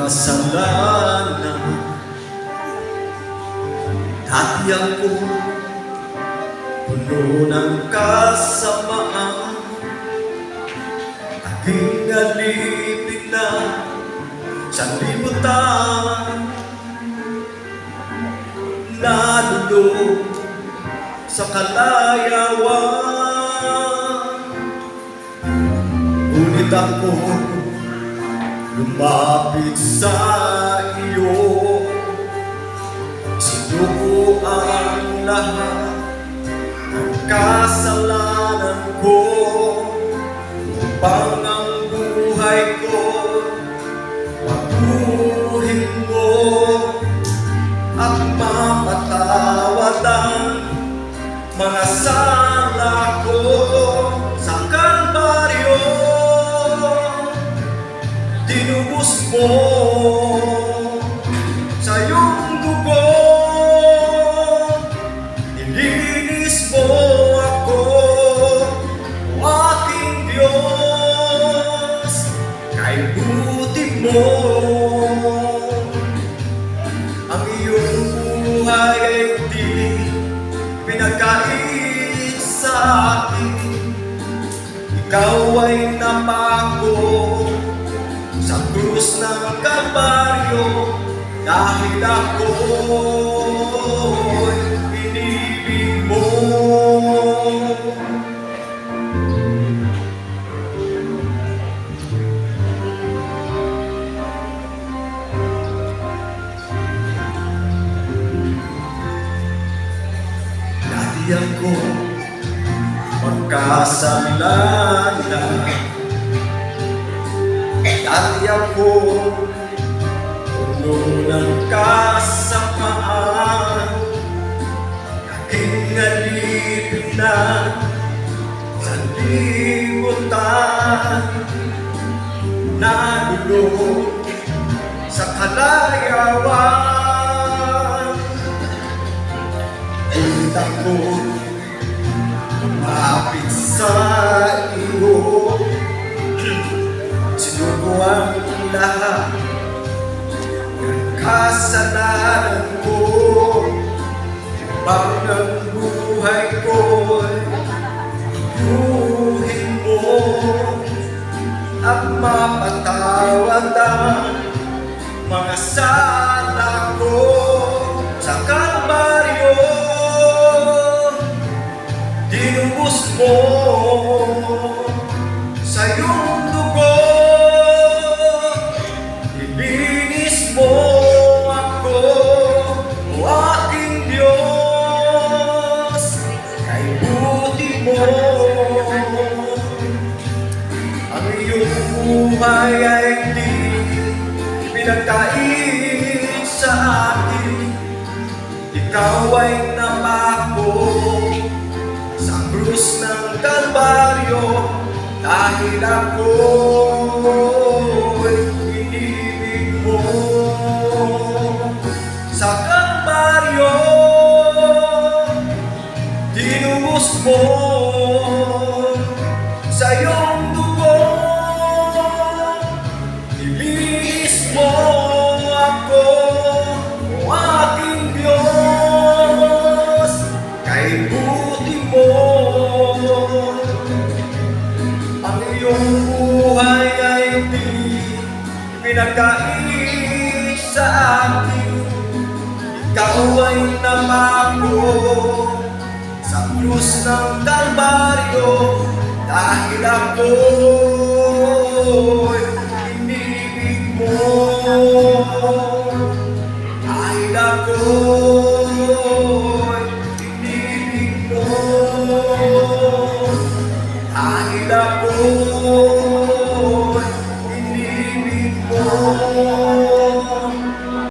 kasalanan. Dati ako puno ng kasamaan, aking alipin na sa libutan, nalulog sa kalayawan. Ngunit ako lumapit sa iyo, sinuko ang lahat ng kasalanan ko, upang ang buhay ko paguhin mo at mapatawad ang mga sala ko sa Kalbaryo. Tinubos mo sa iyong dugo, nilinis mo ako, o aking Diyos, kay buti mo. Ang iyong buhay ay di pinagkait sa akin, ikaw ay napako sa krus ng Kalbaryo, dahil ako'y inibig mo. Dati ako magkasalanan, dati ako puno ng kasamaan, aking alipin na sa libutan, nalulog sa kalayawan. Ngunit ako lumapit sa iyo, sinuko ang lahat ng kasalanan ko, upang ang buhay ko'y paguhin mo at mapatawad ang mga sala ko sa Kalbaryo. Tinubos mo sa iyong dugo, nilinis mo ako, o aking Diyos, kay buti mo. Ang iyong buhay ay di pinagkait sa akin, ikaw ay napako sa krus ng Kalbaryo, dahil ako'y inibig mo. Sa Kalbaryo, tinubos mo sa iyong dugo, nilinis mo ako, o aking Diyos, kay buti mo. Ang iyong buhay ay di pinagkait sa akin, ikaw ay napako sa krus ng Kalbaryo, dahil ako'y inibig mo, dahil ako'y